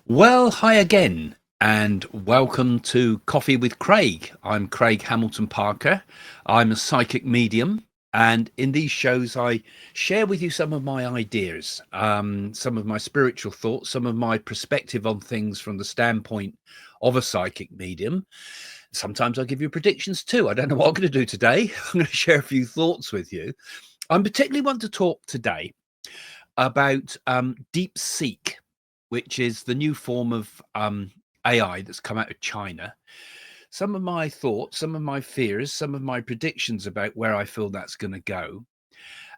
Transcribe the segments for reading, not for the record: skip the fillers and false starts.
Well, hi again, and welcome to Coffee with Craig. I'm Craig Hamilton Parker. I'm a psychic medium, and in these shows, I share with you some of my ideas, some of my spiritual thoughts, some of my perspective on things from the standpoint of a psychic medium. Sometimes I give you predictions too. I don't know what I'm going to do today. I'm going to share a few thoughts with you. I particularly want to talk today about DeepSeek, which is the new form of AI that's come out of China. Some of my thoughts, some of my fears, some of my predictions about where I feel that's going to go.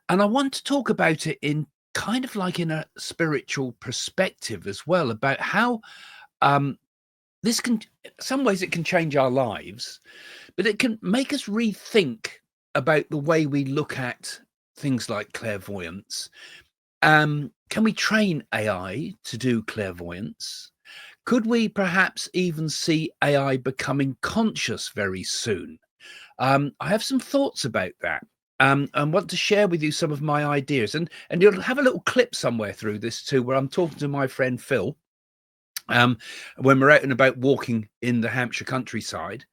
And I want to talk about it in kind of like in a spiritual perspective as well, about how um, this can, in some ways, it can change our lives, but it can make us rethink about the way we look at things like clairvoyance. Can we train AI to do clairvoyance? Could we perhaps even see AI becoming conscious very soon? I have some thoughts about that. And want to share with you some of my ideas. And you'll have a little clip somewhere through this too, where I'm talking to my friend Phil, when we're out and about walking in the Hampshire countryside,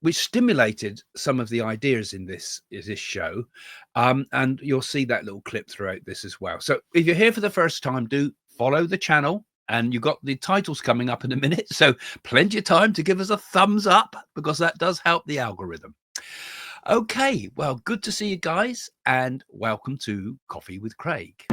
which stimulated some of the ideas in this show. And you'll see that little clip throughout this as well. So if you're here for the first time, do follow the channel. And you've got the titles coming up in a minute. So plenty of time to give us a thumbs up, because that does help the algorithm. Okay, well, good to see you guys, and welcome to Coffee with Craig.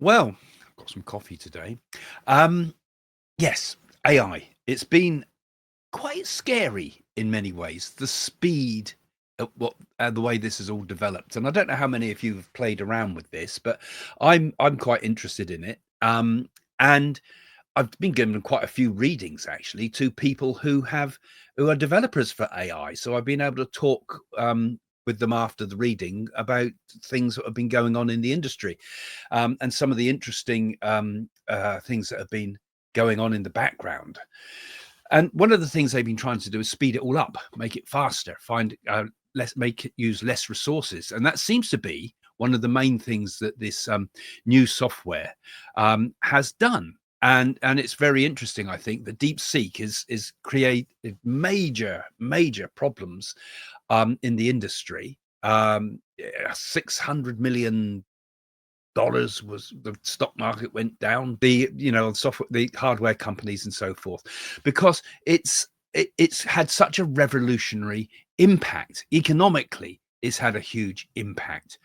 Well, I've got some coffee today. Yes, AI. It's been quite scary in many ways. The speed at the way this has all developed, and I don't know how many of you have played around with this, but I'm quite interested in it. And I've been given quite a few readings actually to people who are developers for AI. So I've been able to talk with them after the reading about things that have been going on in the industry, and some of the interesting things that have been going on in the background. And one of the things they've been trying to do is speed it all up, make it faster, make it use less resources, and that seems to be one of the main things that this new software has done. And it's very interesting. I think the DeepSeek is created major problems in the industry. $600 million was the stock market went down. The software, the hardware companies, and so forth, because it's had such a revolutionary impact economically. It's had a huge impact,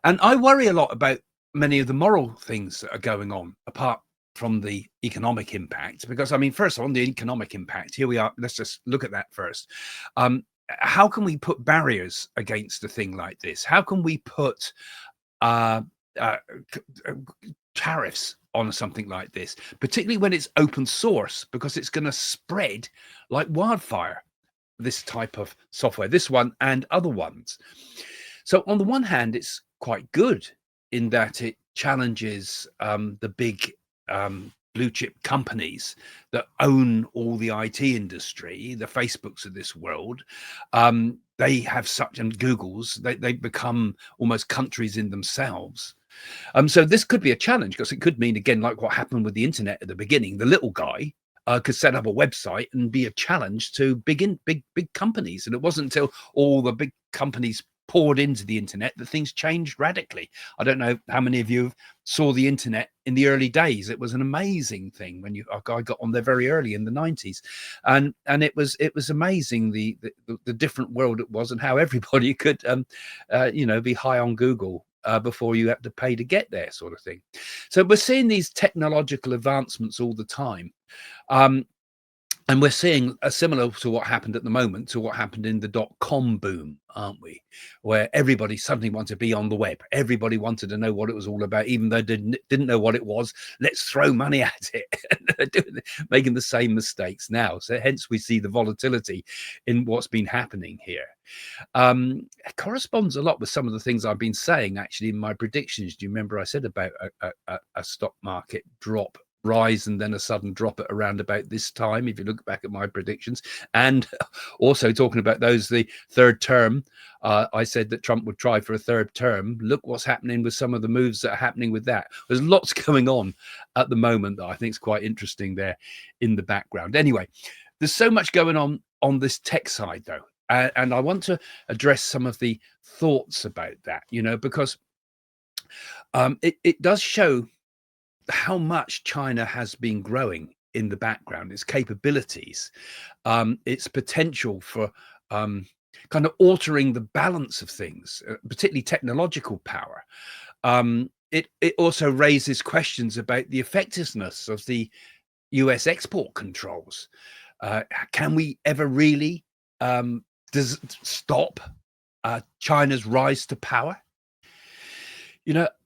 and I worry a lot about many of the moral things that are going on apart from the economic impact. Because I mean, first of all, on the economic impact, here we are. Let's just look at that first. How can we put barriers against a thing like this? How can we put tariffs on something like this, particularly when it's open source, because it's going to spread like wildfire, this type of software, this one and other ones. So on the one hand, it's quite good in that it challenges the big blue chip companies that own all the IT industry, the Facebooks of this world. They have such, and Google's, they become almost countries in themselves. So this could be a challenge, because it could mean, again, like what happened with the internet at the beginning, the little guy could set up a website and be a challenge to big companies. And it wasn't until all the big companies poured into the internet that things changed radically. I don't know how many of you saw the internet in the early days. It was an amazing thing when I got on there very early in the 90s, and it was amazing the different world it was, and how everybody could be high on Google before you had to pay to get there, sort of thing. So we're seeing these technological advancements all the time. And we're seeing a similar to what happened at the moment to what happened in the dot-com boom, aren't we? Where everybody suddenly wanted to be on the web. Everybody wanted to know what it was all about, even though they didn't know what it was. Let's throw money at it, making the same mistakes now. So hence we see the volatility in what's been happening here. It corresponds a lot with some of the things I've been saying actually in my predictions. Do you remember I said about a stock market drop, rise, and then a sudden drop at around about this time, if you look back at my predictions? And also talking about the third term, I said that Trump would try for a third term. Look what's happening with some of the moves that are happening with that. There's lots going on at the moment that I think is quite interesting there in the background. Anyway, there's so much going on this tech side though, and I want to address some of the thoughts about that, because it does show how much China has been growing in the background, its capabilities, its potential for kind of altering the balance of things, particularly technological power. It also raises questions about the effectiveness of the US export controls. Can we ever really stop China's rise to power?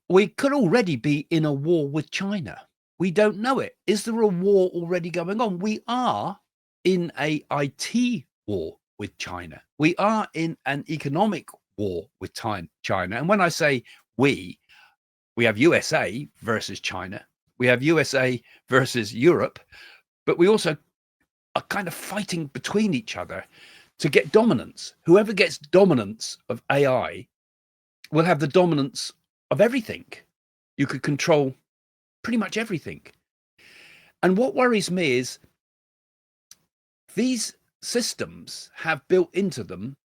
We could already be in a war with China. We don't know it. Is there a war already going on? We are in a IT war with China. We are in an economic war with China. And when I say we have USA versus China. We have USA versus Europe, but we also are kind of fighting between each other to get dominance. Whoever gets dominance of AI will have the dominance of everything. You could control pretty much everything. And what worries me is these systems have built into them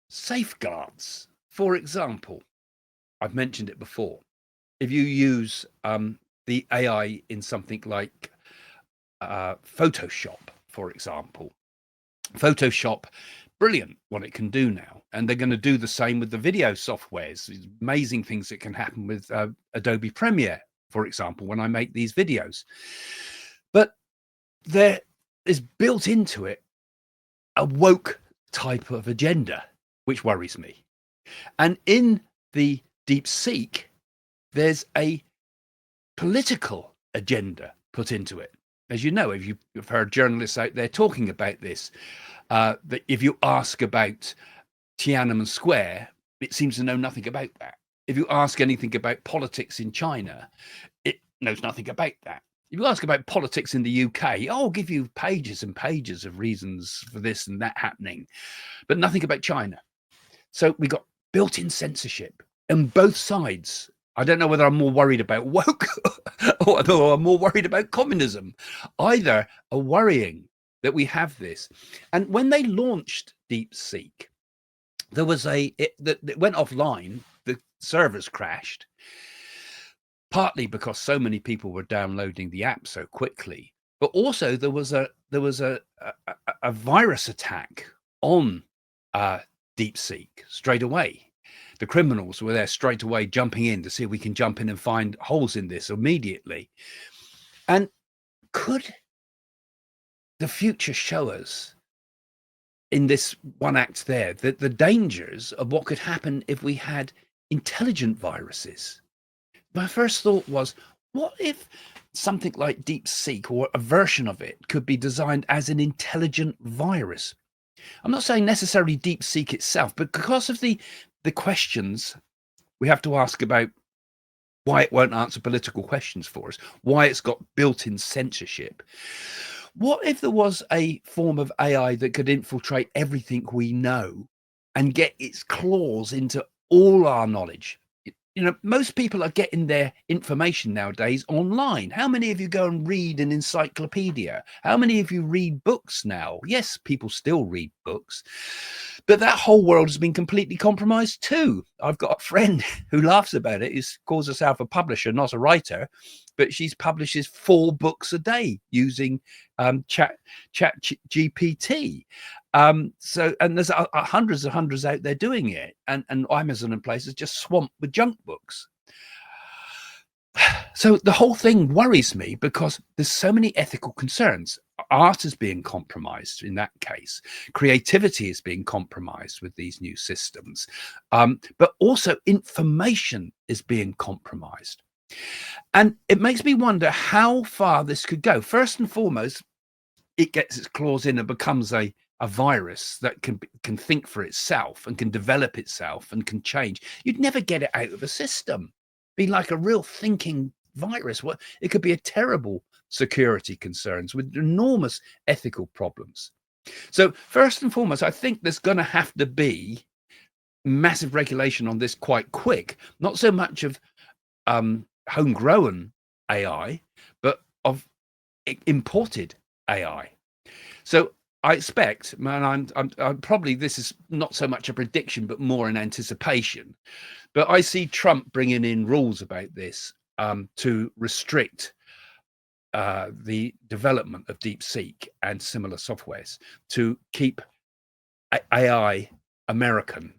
safeguards. For example, I've mentioned it before. If you use the AI in something like Photoshop, for example, Photoshop, brilliant what it can do now. And they're going to do the same with the video softwares. These amazing things that can happen with Adobe Premiere, for example, when I make these videos. But there is built into it a woke type of agenda, which worries me. And in the DeepSeek, there's a political agenda put into it. As you know, if you've heard journalists out there talking about this, that if you ask about Tiananmen Square, it seems to know nothing about that. If you ask anything about politics in China, it knows nothing about that. If you ask about politics in the UK, I'll give you pages and pages of reasons for this and that happening, but nothing about China. So we got built-in censorship on both sides. I don't know whether I'm more worried about woke or I'm more worried about communism. Either are worrying that we have this. And when they launched DeepSeek, there was it went offline, the servers crashed, partly because so many people were downloading the app so quickly, but also there was a virus attack on DeepSeek straight away. The criminals were there straight away, jumping in to see if we can jump in and find holes in this immediately. And could the future show us in this one act there that the dangers of what could happen if we had intelligent viruses? My first thought was, what if something like DeepSeek or a version of it could be designed as an intelligent virus? I'm not saying necessarily DeepSeek itself, but because of the questions we have to ask about why it won't answer political questions for us, why it's got built-in censorship. What if there was a form of AI that could infiltrate everything we know and get its claws into all our knowledge? most people are getting their information nowadays online. How many of you go and read an encyclopedia? How many of you read books now? Yes, people still read books, but that whole world has been completely compromised too. I've got a friend who laughs about it, who calls herself a publisher, not a writer, but she publishes 4 books a day using ChatGPT. So, and there's hundreds and hundreds out there doing it, and Amazon and places just swamped with junk books. So the whole thing worries me because there's so many ethical concerns. Art is being compromised in that case. Creativity is being compromised with these new systems, but also information is being compromised. And it makes me wonder how far this could go. First and foremost, it gets its claws in and becomes a virus that can think for itself and can develop itself and can change. You'd never get it out of a system. Be like a real thinking virus. It could be a terrible security concerns with enormous ethical problems. So first and foremost, I think there's going to have to be massive regulation on this quite quick. Not so much of homegrown AI, but of imported AI. So I expect, man, I'm probably, this is not so much a prediction, but more an anticipation. But I see Trump bringing in rules about this to restrict the development of DeepSeek and similar softwares, to keep AI American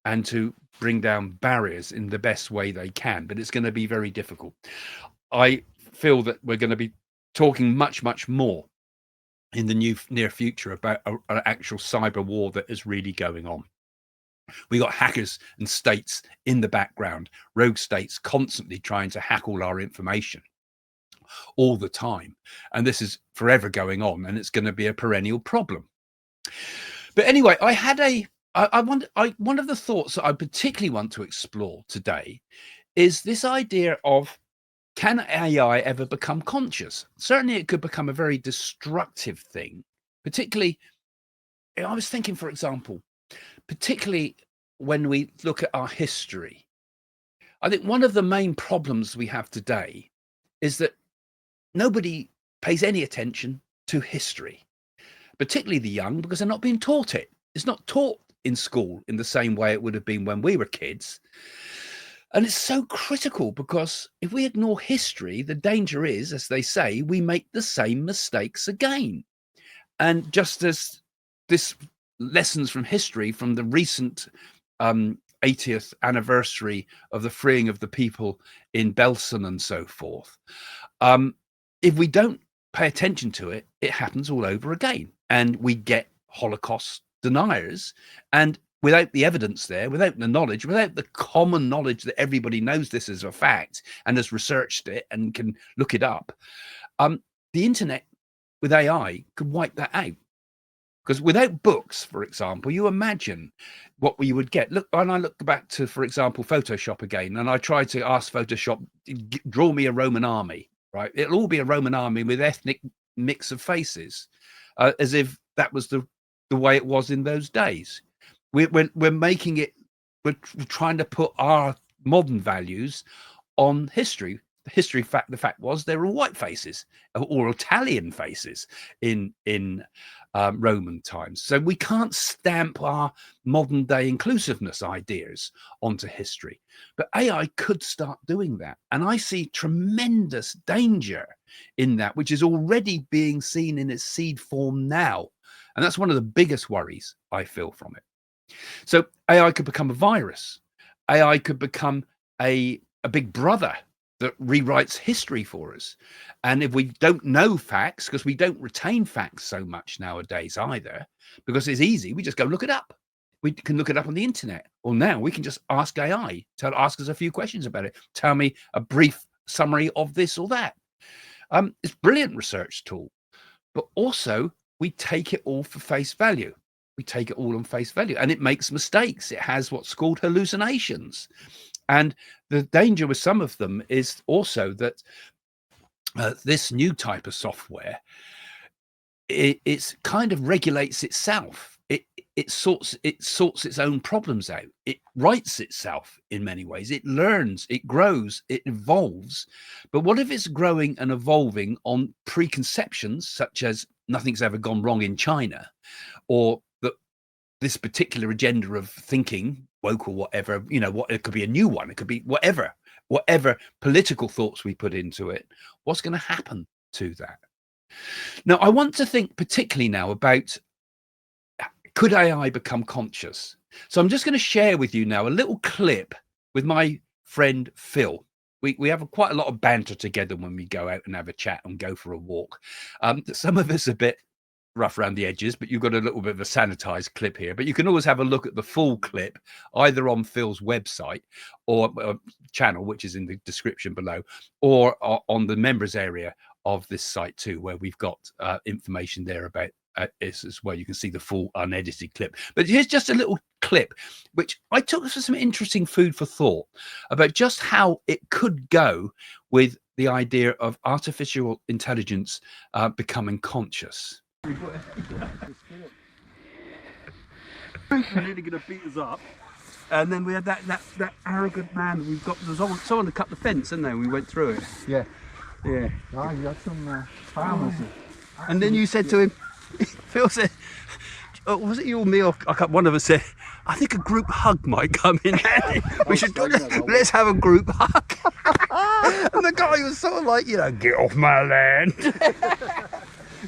and to bring down barriers in the best way they can. But it's going to be very difficult. I feel that we're going to be talking much, much more in the near future about an actual cyber war that is really going on. We got hackers and states in the background, rogue states constantly trying to hack all our information all the time. And this is forever going on, and it's going to be a perennial problem. But anyway, I had one of the thoughts that I particularly want to explore today is this idea of, can AI ever become conscious? Certainly it could become a very destructive thing, particularly, I was thinking, for example, particularly when we look at our history. I think one of the main problems we have today is that nobody pays any attention to history, particularly the young, because they're not being taught it. It's not taught in school in the same way it would have been when we were kids. And it's so critical, because if we ignore history, the danger is, as they say, we make the same mistakes again. And just as this lessons from history from the recent 80th anniversary of the freeing of the people in Belsen and so forth, if we don't pay attention to it, it happens all over again. And we get Holocaust deniers. And without the evidence there, without the knowledge, without the common knowledge that everybody knows this is a fact and has researched it and can look it up, the internet with AI could wipe that out. Because without books, for example, you imagine what we would get. Look, and I look back to, for example, Photoshop again, and I try to ask Photoshop, draw me a Roman army, right? It'll all be a Roman army with ethnic mix of faces, as if that was the way it was in those days. We're making it, we're trying to put our modern values on history. The fact was they were all white faces or Italian faces in Roman times. So we can't stamp our modern day inclusiveness ideas onto history. But AI could start doing that. And I see tremendous danger in that, which is already being seen in its seed form now. And that's one of the biggest worries I feel from it. So AI could become a virus. AI could become a big brother that rewrites history for us. And if we don't know facts, because we don't retain facts so much nowadays either, because it's easy, we just go look it up. We can look it up on the internet. Or now we can just ask AI, ask us a few questions about it. Tell me a brief summary of this or that. It's a brilliant research tool, but also we take it all for face value. We take it all on face value, and it makes mistakes. It has what's called hallucinations. And the danger with some of them is also that this new type of software, it kind of regulates itself. it sorts its own problems out. It writes itself in many ways. It learns, it grows, it evolves. But what if it's growing and evolving on preconceptions such as nothing's ever gone wrong in China, or that this particular agenda of thinking, woke or whatever, you know, what it could be a new one, it could be whatever political thoughts we put into it. What's going to happen to that? Now, I want to think particularly now about, could AI become conscious? So I'm just going to share with you now a little clip with my friend Phil. We have quite a lot of banter together when we go out and have a chat and go for a walk. Some of us a bit rough around the edges, but you've got a little bit of a sanitized clip here. But you can always have a look at the full clip either on Phil's website or channel, which is in the description below, or on the members area of this site too, where we've got information there about this as well. You can see the full unedited clip. But here's just a little clip which I took for some interesting food for thought about just how it could go with the idea of artificial intelligence becoming conscious. They're nearly going to beat us up, and then we had that arrogant man. We've got someone to cut the fence, didn't they? We went through it. Yeah. Yeah. Ah, you had some farmers. And then you said to him, Phil said, oh, was it you or me? Or one of us said, I think a group hug might come in handy. We should let's have a group hug. And the guy was sort of like, you know, get off my land.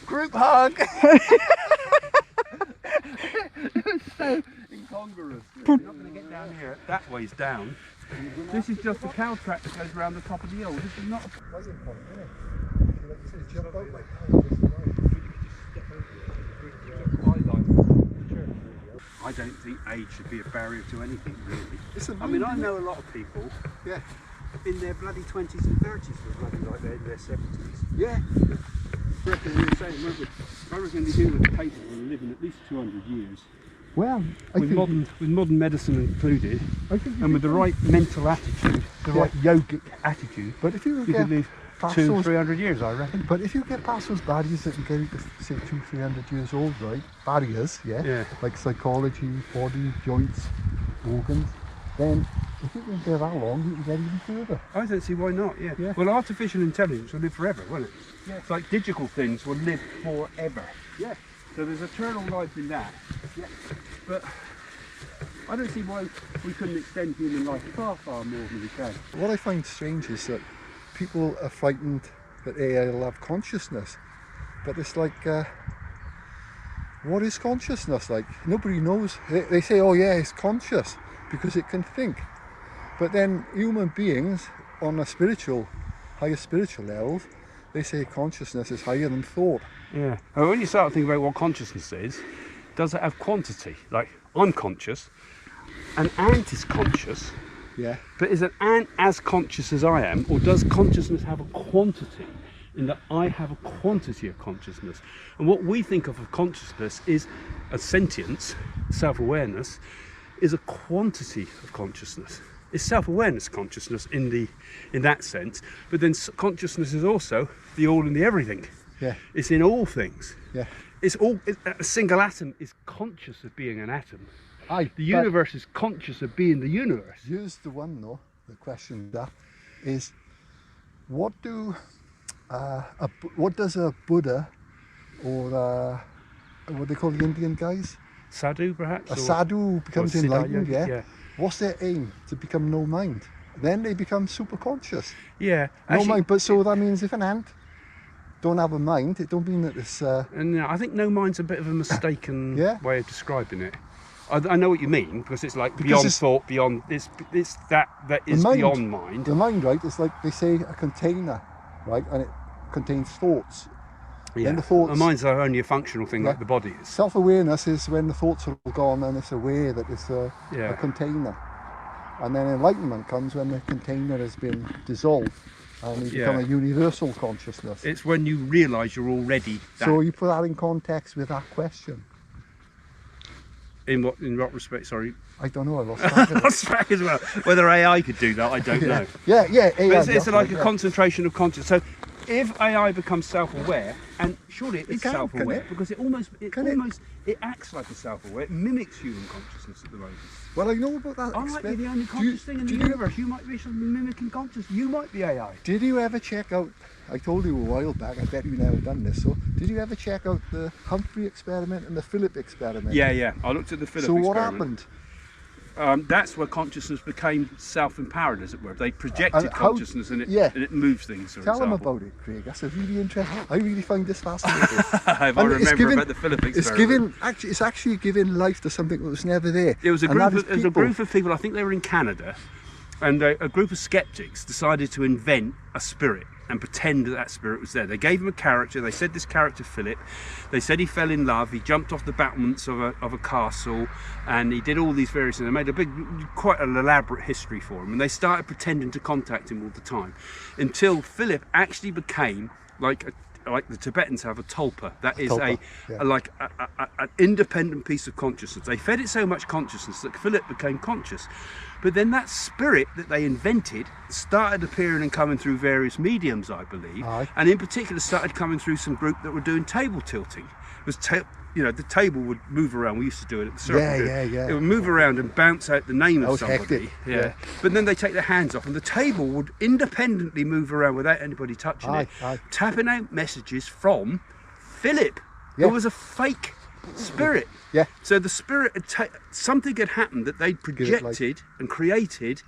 Group hug. It was so incongruous. You're not going to get down here. That way's down. This is just a cow track that goes around the top of the hill. This is not a I don't think age should be a barrier to anything, really. I mean, I know a lot of people in their bloody 20s and 30s were bloody like they're in their 70s. Yeah. I reckon we were saying, weren't we? I reckon the human capable of living at least 200 years. Well, with modern medicine included, and with the right mental attitude, the right yogic attitude, but if you could live 200-300 years, I reckon. But if you get past those barriers that can get you to say 200-300 years old, right? Barriers, like psychology, body, joints, organs, then if you can get that long, you can get even further. I don't see why not. Yeah. Well, artificial intelligence will live forever, won't it? Yeah. It's like digital things will live forever. Yeah. So there's eternal life in that. Yeah. But I don't see why we couldn't extend human life far, far more than we can. What I find strange is that people are frightened that AI will have consciousness, but it's like, what is consciousness like? Nobody knows. They say, oh yeah, it's conscious because it can think. But then human beings on a higher spiritual levels, they say consciousness is higher than thought. Yeah. And when you start thinking about what consciousness is, does it have quantity? Like, I'm conscious, an ant is conscious. Yeah. But is an ant as conscious as I am, or does consciousness have a quantity in that I have a quantity of consciousness? And what we think of consciousness is a sentience, self-awareness, is a quantity of consciousness. It's self-awareness consciousness in that sense, but then consciousness is also the all and the everything. Yeah. It's in all things. Yeah. A single atom is conscious of being an atom. The universe is conscious of being the universe. Here's the one though, the question that is, what does a Buddha or what they call the Indian guys? Sadhu, perhaps? A sadhu becomes enlightened, yeah. What's their aim? To become no mind. Then they become super conscious. Yeah. No mind, but so that means if an ant don't have a mind, it don't mean that it's... And I think no mind's a bit of a mistaken way of describing it. I know what you mean, because it's like beyond thought, beyond... It's that is beyond mind. The mind, right, it's like they say a container, right, and it contains thoughts. Yeah. The thoughts, mind's only a functional thing like the body is. Self-awareness is when the thoughts are all gone and it's aware that it's a container. And then enlightenment comes when the container has been dissolved and you become a universal consciousness. It's when you realise you're already that. So you put that in context with that question. In what respect, sorry? I don't know, I lost track. I lost track as well. Whether AI could do that, I don't know. Yeah, AI. But it's like a concentration of consciousness. if AI becomes self-aware, and surely it is can self-aware it? because it acts like a self-aware. It mimics human consciousness at the moment. Well, I know about that. I might be the only conscious thing in the universe. You might be something mimicking consciousness. You might be AI. Did you ever check out, I told you a while back, I bet you never done this, so did you ever check out the Humphrey experiment and the Philip experiment? Yeah. I looked at the Philip So experiment. what happened? That's where consciousness became self-empowered, as it were. They projected consciousness and it moves things. Tell them about it, Craig. That's a really interesting. I really find this fascinating. If I remember about the Philip experiment. It's actually giving life to something that was never there. It was a group of people. I think they were in Canada, and a group of skeptics decided to invent a spirit and pretend that spirit was there. They gave him a character. They said this character Philip. They said he fell in love. He jumped off the battlements of a castle, and he did all these various things. They made quite an elaborate history for him, and they started pretending to contact him all the time, until Philip actually became like the Tibetans have a tulpa. That is an independent piece of consciousness. They fed it so much consciousness that Philip became conscious. But then that spirit that they invented started appearing and coming through various mediums, I believe. Aye. And in particular started coming through some group that were doing table tilting. It was the table would move around. We used to do it at the circle. Yeah. It would move around and bounce out the name of somebody. Hectic. Yeah. But then they take their hands off, and the table would independently move around without anybody touching it, tapping out messages from Philip, who was a fake spirit. Yeah. So the spirit something had happened that they'd projected and created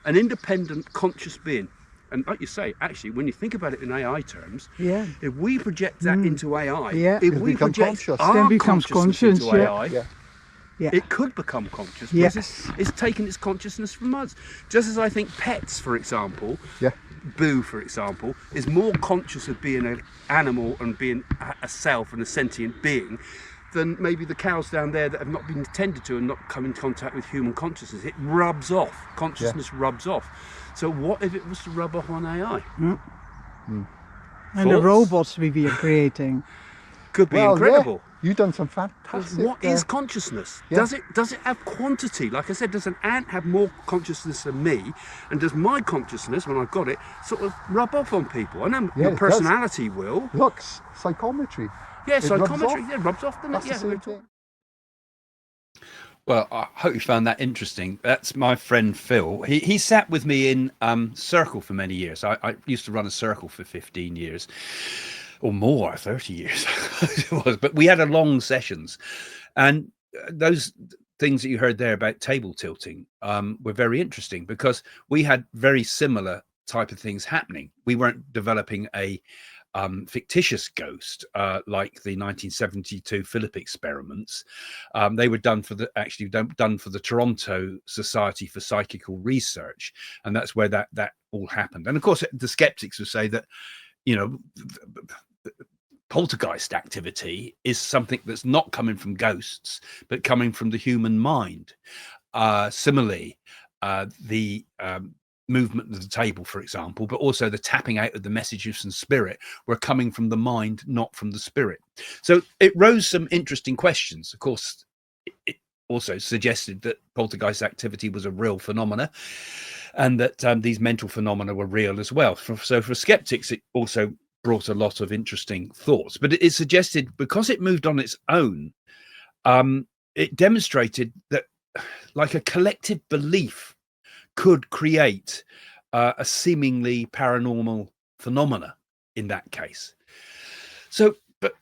an independent conscious being. And like you say, actually, when you think about it in AI terms, if we project that into AI, if we project our consciousness into AI, it could become conscious because it's taken its consciousness from us. Just as I think pets, for example, Boo, for example, is more conscious of being an animal and being a self and a sentient being than maybe the cows down there that have not been tended to and not come in contact with human consciousness. It rubs off. Consciousness rubs off. So what if it was to rub off on AI? And the robots we are creating could be incredible. You've done some fantastic. What is consciousness? Does it have quantity? Like I said, does an ant have more consciousness than me? And does my consciousness, when I've got it, sort of rub off on people? I know your personality will. Look, psychometry. Yeah, psychometry. Rubs off, doesn't it? That's the same thing. Well, I hope you found that interesting. That's my friend Phil. He sat with me in Circle for many years. I used to run a Circle for 15 years or more, 30 years it was. But we had a long sessions, and those things that you heard there about table tilting were very interesting because we had very similar type of things happening. We weren't developing a fictitious ghost like the 1972 Philip experiments. They were done for the Toronto Society for Psychical Research, and that's where that all happened. And of course, the skeptics would say that, poltergeist activity is something that's not coming from ghosts, but coming from the human mind. Similarly, the movement of the table, for example, but also the tapping out of the messages from spirit were coming from the mind, not from the spirit. So it rose some interesting questions. Of course, it also suggested that poltergeist activity was a real phenomena, and that these mental phenomena were real as well. So for skeptics, it also brought a lot of interesting thoughts. But it suggested, because it moved on its own, it demonstrated that like a collective belief could create a seemingly paranormal phenomena in that case. So, but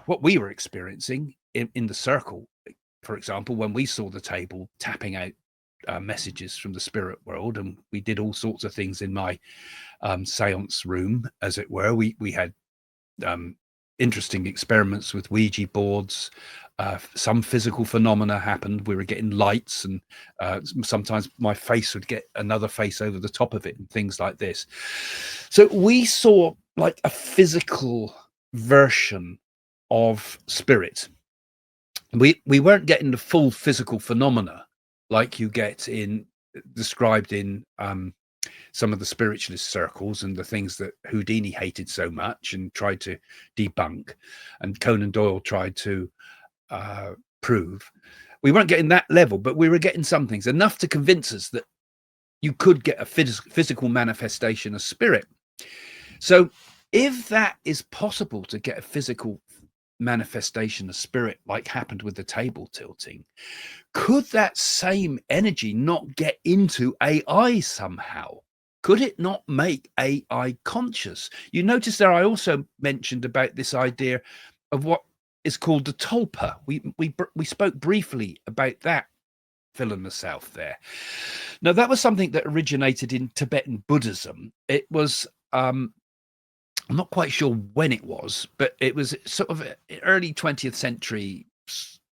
what we were experiencing in the Circle, for example, when we saw the table tapping out messages from the spirit world, and we did all sorts of things in my seance room, as it were. We had interesting experiments with Ouija boards. Some physical phenomena happened. We were getting lights, and sometimes my face would get another face over the top of it and things like this. So we saw like a physical version of spirit. We weren't getting the full physical phenomena like you get described in some of the spiritualist circles and the things that Houdini hated so much and tried to debunk, and Conan Doyle tried to prove. We weren't getting that level, but we were getting some things, enough to convince us that you could get a physical manifestation of spirit. So if that is possible to get a physical manifestation of spirit like happened with the table tilting, could that same energy not get into AI somehow? Could it not make AI conscious? You notice there I also mentioned about this idea of what is called the tulpa. We spoke briefly about that, Phil and myself there. Now that was something that originated in Tibetan Buddhism. It was I'm not quite sure when it was, but it was sort of early 20th century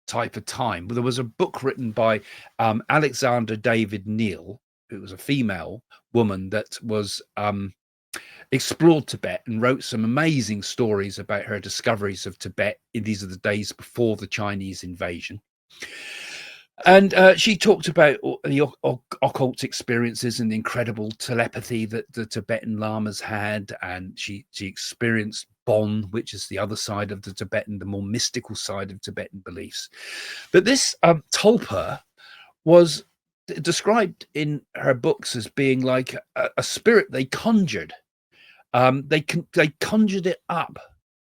type of time. There was a book written by Alexander David Neal, who was a female woman that was explored Tibet and wrote some amazing stories about her discoveries of Tibet. These are the days before the Chinese invasion. And she talked about the occult experiences and the incredible telepathy that the Tibetan llamas had. And she experienced Bon, which is the other side of the Tibetan, the more mystical side of Tibetan beliefs. But this tulpa was described in her books as being like a spirit they conjured. They conjured it up.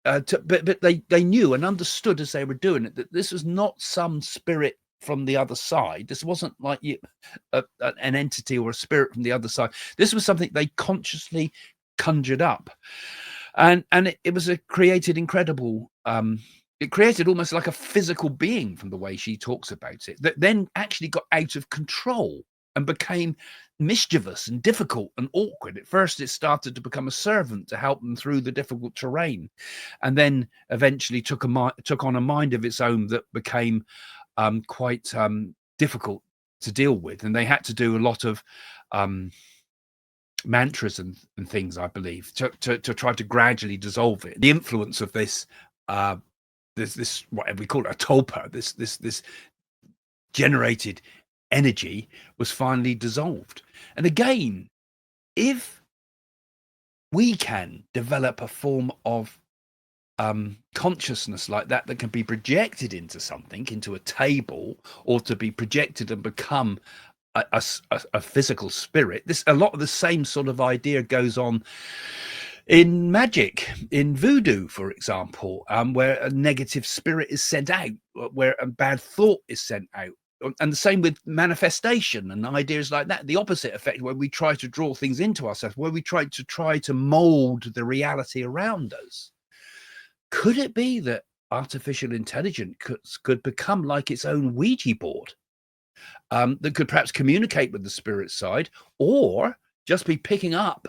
But they knew and understood as they were doing it that this was not some spirit from the other side. This wasn't like an entity or a spirit from the other side. This was something they consciously conjured up, and it was created incredible. It created almost like a physical being from the way she talks about it, that then actually got out of control and became mischievous and difficult and awkward. At first, it started to become a servant to help them through the difficult terrain, and then eventually took on a mind of its own that became quite difficult to deal with. And they had to do a lot of mantras and things, I believe, to try to gradually dissolve it. The influence of this this whatever we call it, a tulpa, this generated energy was finally dissolved. And again, if we can develop a form of consciousness like that can be projected into something, into a table, or to be projected and become a physical spirit, a lot of the same sort of idea goes on in magic, in voodoo, for example, where a negative spirit is sent out, where a bad thought is sent out. And the same with manifestation and ideas like that. The opposite effect, where we try to draw things into ourselves, where we try to mold the reality around us. Could it be that artificial intelligence could become like its own Ouija board, that could perhaps communicate with the spirit side, or just be picking up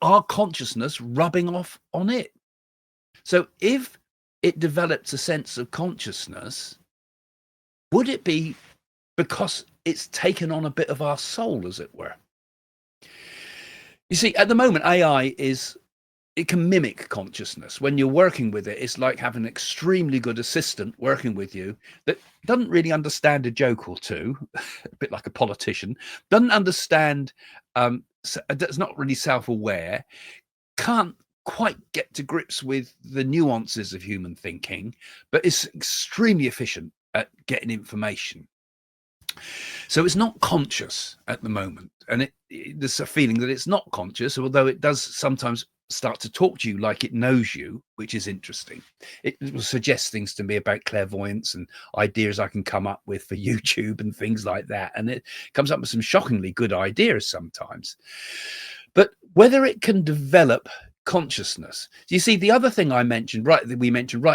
our consciousness, rubbing off on it? So if it develops a sense of consciousness, would it be because it's taken on a bit of our soul, as it were? You see, at the moment, AI it can mimic consciousness. When you're working with it, it's like having an extremely good assistant working with you that doesn't really understand a joke or two, a bit like a politician, doesn't understand, that's not really self-aware, can't quite get to grips with the nuances of human thinking, but is extremely efficient at getting information. So it's not conscious at the moment, and there's a feeling that it's not conscious, although it does sometimes start to talk to you like it knows you, which is interesting. It will suggest things to me about clairvoyance and ideas I can come up with for YouTube and things like that, and it comes up with some shockingly good ideas sometimes. But whether it can develop consciousness, you see, the other thing we mentioned right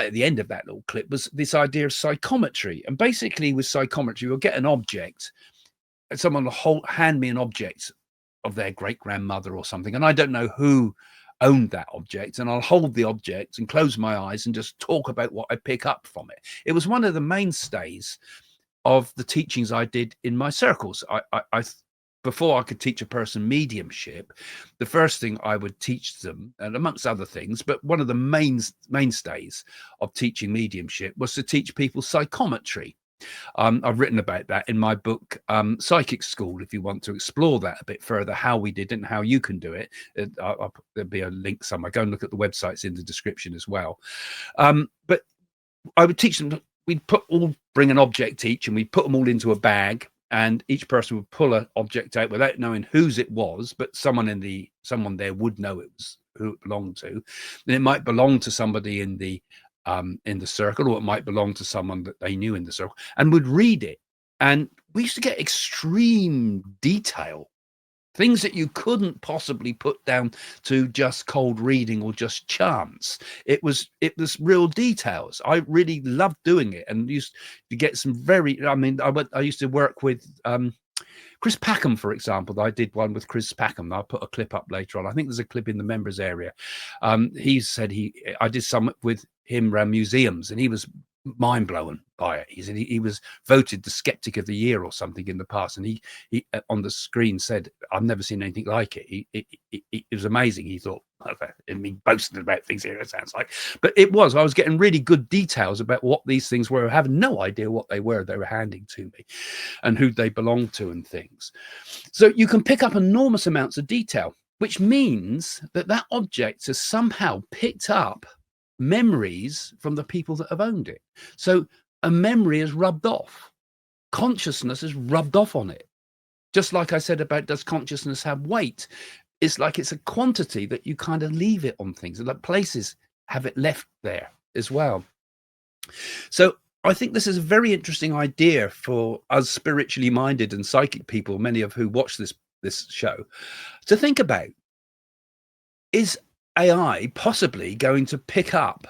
at the end of that little clip was this idea of psychometry. And basically with psychometry, you'll get an object and someone will hand me an object of their great-grandmother or something, and I don't know who owned that object, and I'll hold the object and close my eyes and just talk about what I pick up from it. It was one of the mainstays of the teachings I did in my circles. I before I could teach a person mediumship, the first thing I would teach them, and amongst other things, but one of the mainstays of teaching mediumship was to teach people psychometry. I've written about that in my book, Psychic School, if you want to explore that a bit further, how we did it and how you can do it. There'll be a link somewhere. Go and look at the websites in the description as well. But I would teach them, we'd bring an object each, and we'd put them all into a bag, and each person would pull an object out without knowing whose it was, but someone there would know it was who it belonged to. And it might belong to somebody in the circle, or it might belong to someone that they knew in the circle, and would read it. And we used to get extreme detail, things that you couldn't possibly put down to just cold reading or just chance. It was real details. I really loved doing it, and used to get some very, I used to work with Chris Packham, for example. I did one with Chris Packham. I'll put a clip up later on. I think there's a clip in the members area. He said I did some with him around museums, and he was mind blown by it. He said he was voted the skeptic of the year or something in the past, and he on the screen said, "I've never seen anything like it." It was amazing. He thought, I mean, boasting about things here, it sounds like, but it was. I was getting really good details about what these things were. I have no idea what they were handing to me, and who they belonged to, and things. So you can pick up enormous amounts of detail, which means that object has somehow picked up memories from the people that have owned it. So a memory is rubbed off. Consciousness is rubbed off on it. Just like I said about, does consciousness have weight? It's like it's a quantity that you kind of leave it on things, and that places have it left there as well. So I think this is a very interesting idea for us spiritually minded and psychic people, many of who watch this show, to think about. Is AI possibly going to pick up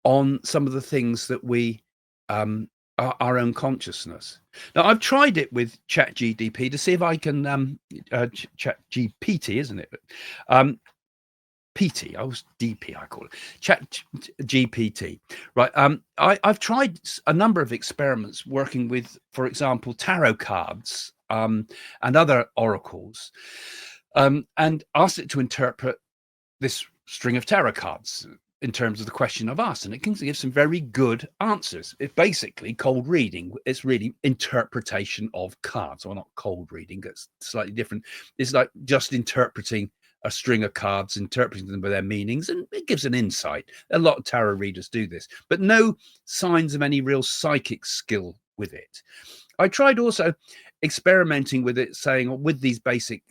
on some of the things that we our own consciousness? Now, I've tried it with ChatGPT to see if I can ChatGPT, isn't it? PT, I was DP, I call it ChatGPT, right? I've tried a number of experiments working with, for example, tarot cards and other oracles, and asked it to interpret this string of tarot cards in terms of the question I've asked, and it can give some very good answers. It's basically cold reading. It's really interpretation of cards, or not cold reading, that's slightly different. It's like just interpreting a string of cards, interpreting them by their meanings, and it gives an insight. A lot of tarot readers do this, but no signs of any real psychic skill with it. I tried also experimenting with it, saying, with these basic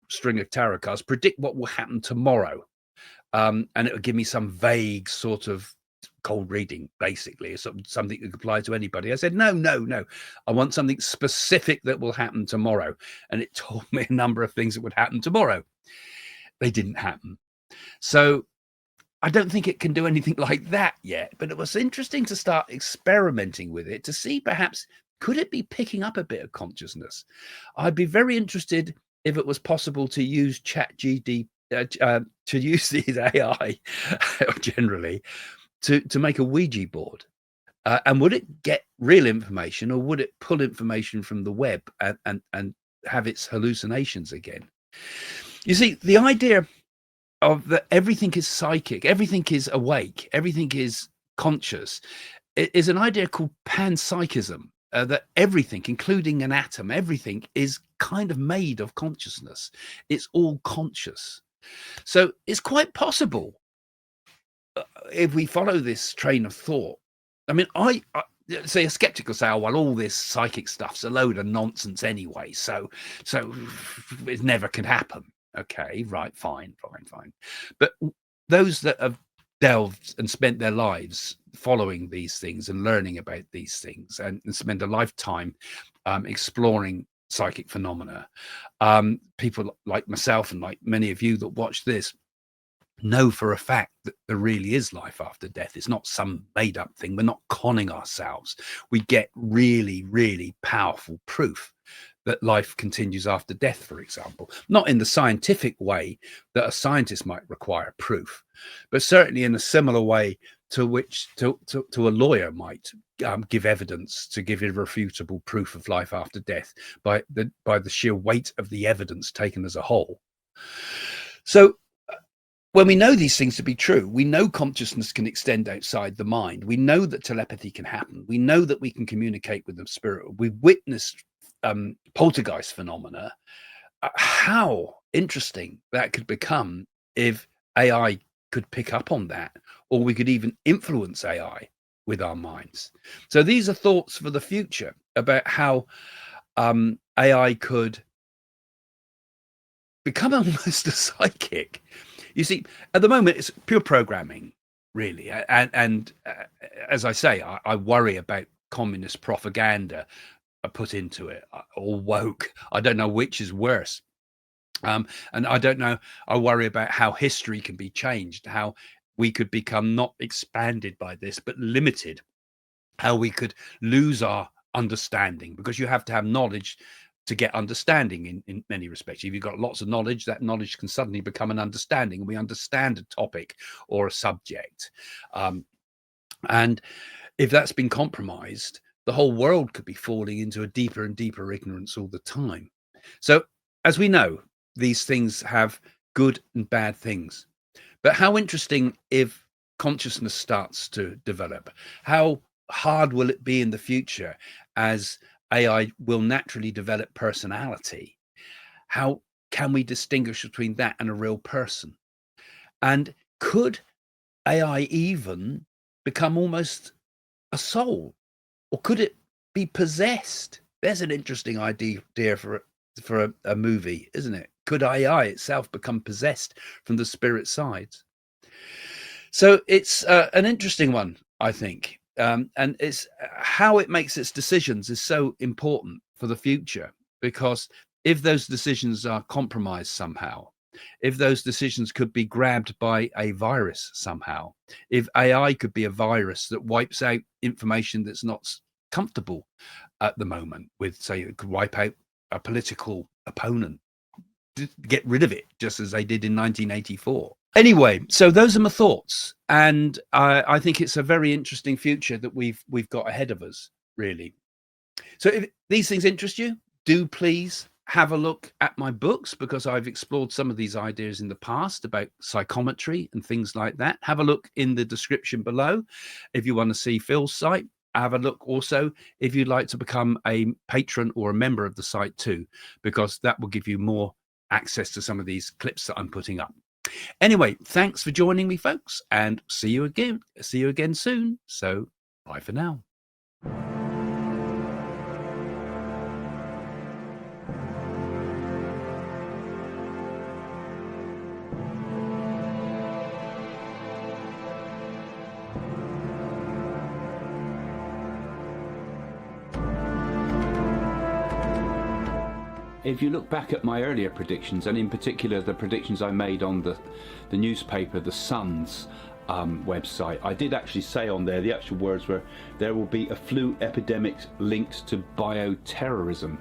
string of tarot cards, predict what will happen tomorrow, and it would give me some vague sort of cold reading, basically, something that could apply to anybody. I said, no, I want something specific that will happen tomorrow, and it told me a number of things that would happen tomorrow. They didn't happen. So I don't think it can do anything like that yet, but it was interesting to start experimenting with it to see, perhaps, could it be picking up a bit of consciousness? I'd be very interested if it was possible to use ChatGPT, to use these AI generally to make a Ouija board. And would it get real information, or would it pull information from the web and have its hallucinations again? You see, the idea of that everything is psychic, everything is awake, everything is conscious, is an idea called panpsychism. That everything, including an atom, everything is kind of made of consciousness. It's all conscious. So it's quite possible, if we follow this train of thought. I mean, I say a skeptic will say, oh, well, all this psychic stuff's a load of nonsense anyway, so it never can happen. Okay, right, fine. But those that have delved and spent their lives following these things and learning about these things, and spend a lifetime exploring psychic phenomena, people like myself and like many of you that watch this, know for a fact that there really is life after death. It's not some made up thing. We're not conning ourselves. We get really, really powerful proof that life continues after death, for example, not in the scientific way that a scientist might require proof, but certainly in a similar way to which to a lawyer might give evidence, to give irrefutable proof of life after death by the sheer weight of the evidence taken as a whole. So when we know these things to be true, we know consciousness can extend outside the mind. We know that telepathy can happen. We know that we can communicate with the spirit. We've witnessed poltergeist phenomena. How interesting that could become if AI could pick up on that, or we could even influence AI with our minds. So these are thoughts for the future about how AI could become almost a psychic. You see, at the moment, it's pure programming, really. And as I say, I worry about communist propaganda put into it, or woke. I don't know which is worse. And I don't know. I worry about how history can be changed, how we could become not expanded by this, but limited, how we could lose our understanding, because you have to have knowledge to get understanding in many respects. If you've got lots of knowledge, that knowledge can suddenly become an understanding, and we understand a topic or a subject. And if that's been compromised, the whole world could be falling into a deeper and deeper ignorance all the time. So, as we know, these things have good and bad things. But how interesting if consciousness starts to develop? How hard will it be in the future as AI will naturally develop personality? How can we distinguish between that and a real person? And could AI even become almost a soul? Or could it be possessed? There's an interesting idea for a movie, isn't it? Could AI itself become possessed from the spirit side? So it's an interesting one, I think. And it's how it makes its decisions is so important for the future, because if those decisions are compromised somehow, if those decisions could be grabbed by a virus somehow, if AI could be a virus that wipes out information that's not comfortable at the moment, with, say, it could wipe out a political opponent, get rid of it, just as they did in 1984. Anyway, so those are my thoughts, and I think it's a very interesting future that we've got ahead of us, really. So if these things interest you, do please have a look at my books, because I've explored some of these ideas in the past about psychometry and things like that. Have a look in the description below if you want to see Phil's site. Have a look also if you'd like to become a patron or a member of the site too, because that will give you more access to some of these clips that I'm putting up. Anyway, thanks for joining me, folks, and see you again soon. So bye for now. If you look back at my earlier predictions, and in particular the predictions I made on the newspaper, the Sun's website, I did actually say on there, the actual words were, there will be a flu epidemic linked to bioterrorism.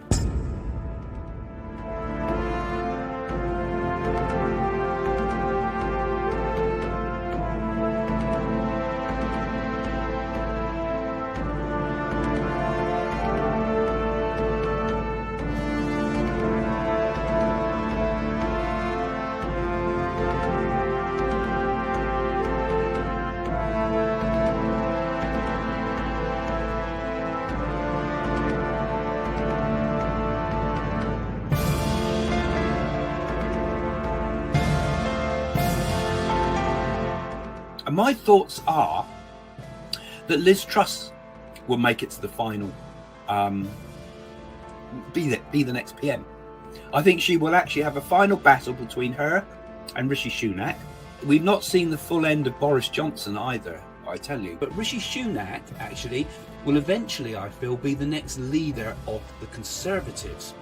And my thoughts are that Liz Truss will make it to the final, be the next PM. I think she will actually have a final battle between her and Rishi Sunak. We've not seen the full end of Boris Johnson either, I tell you. But Rishi Sunak actually will eventually, I feel, be the next leader of the Conservatives.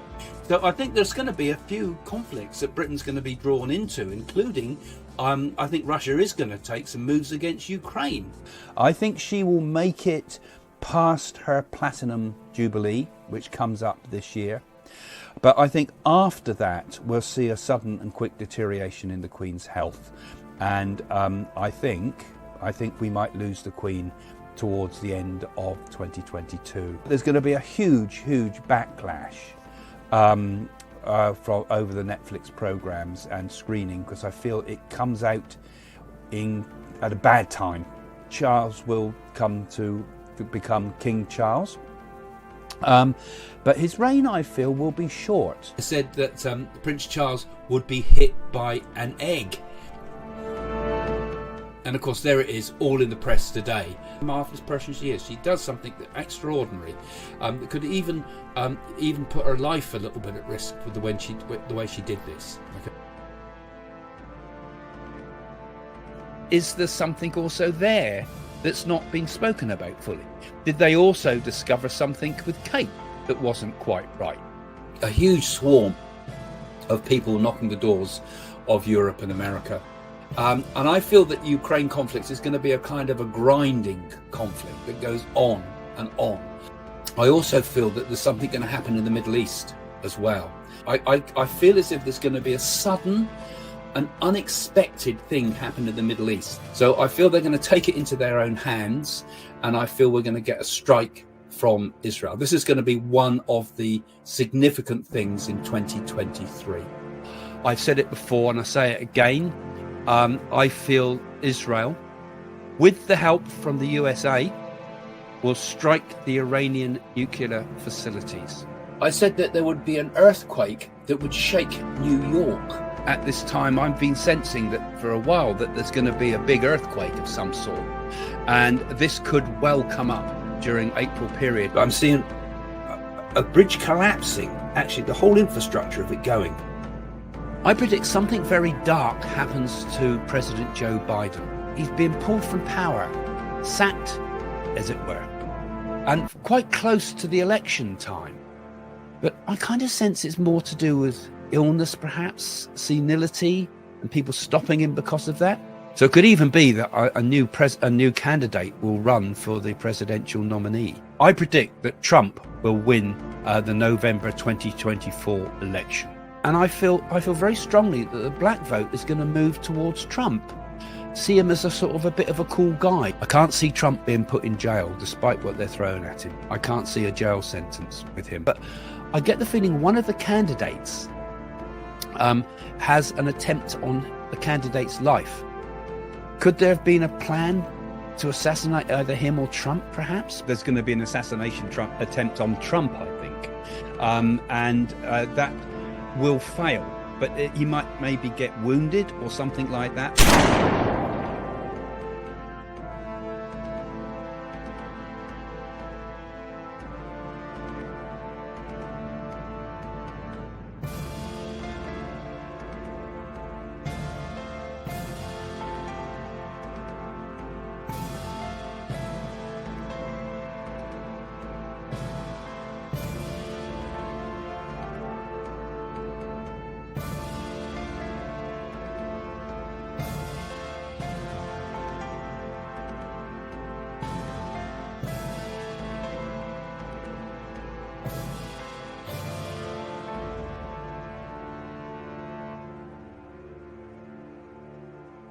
So I think there's going to be a few conflicts that Britain's going to be drawn into, including I think Russia is going to take some moves against Ukraine. I think she will make it past her platinum jubilee, which comes up this year. But I think after that, we'll see a sudden and quick deterioration in the Queen's health. And I think we might lose the Queen towards the end of 2022. There's going to be a huge backlash from over the Netflix programs and screening, because I feel it comes out at a bad time. Charles will come to become King Charles, but his reign, I feel, will be short. I said that Prince Charles would be hit by an egg. And of course, there it is, all in the press today. Marvellous person she is. She does something extraordinary. That could even put her life a little bit at risk with the way she did this. Okay. is there something also there that's not been spoken about fully? Did they also discover something with Kate that wasn't quite right? A huge swarm of people knocking the doors of Europe and America. And I feel that Ukraine conflict is going to be a kind of a grinding conflict that goes on and on. I also feel that there's something going to happen in the Middle East as well. I feel as if there's going to be a sudden and unexpected thing happen in the Middle East. So I feel they're going to take it into their own hands, and I feel we're going to get a strike from Israel. This is going to be one of the significant things in 2023. I've said it before and I say it again. I feel Israel, with the help from the USA, will strike the Iranian nuclear facilities. I said that there would be an earthquake that would shake New York. At this time, I've been sensing that for a while that there's going to be a big earthquake of some sort. And this could well come up during April period. I'm seeing a bridge collapsing, actually the whole infrastructure of it going. I predict something very dark happens to President Joe Biden. He's been pulled from power, sacked, as it were, and quite close to the election time. But I kind of sense it's more to do with illness, perhaps, senility, and people stopping him because of that. So it could even be that a new candidate will run for the presidential nominee. I predict that Trump will win the November 2024 election. And I feel very strongly that the black vote is going to move towards Trump. See him as a sort of a bit of a cool guy. I can't see Trump being put in jail despite what they're throwing at him. I can't see a jail sentence with him. But I get the feeling one of the candidates has an attempt on the candidate's life. Could there have been a plan to assassinate either him or Trump, perhaps? There's going to be an assassination attempt on Trump, I think. And that will fail. But he might maybe get wounded or something like that.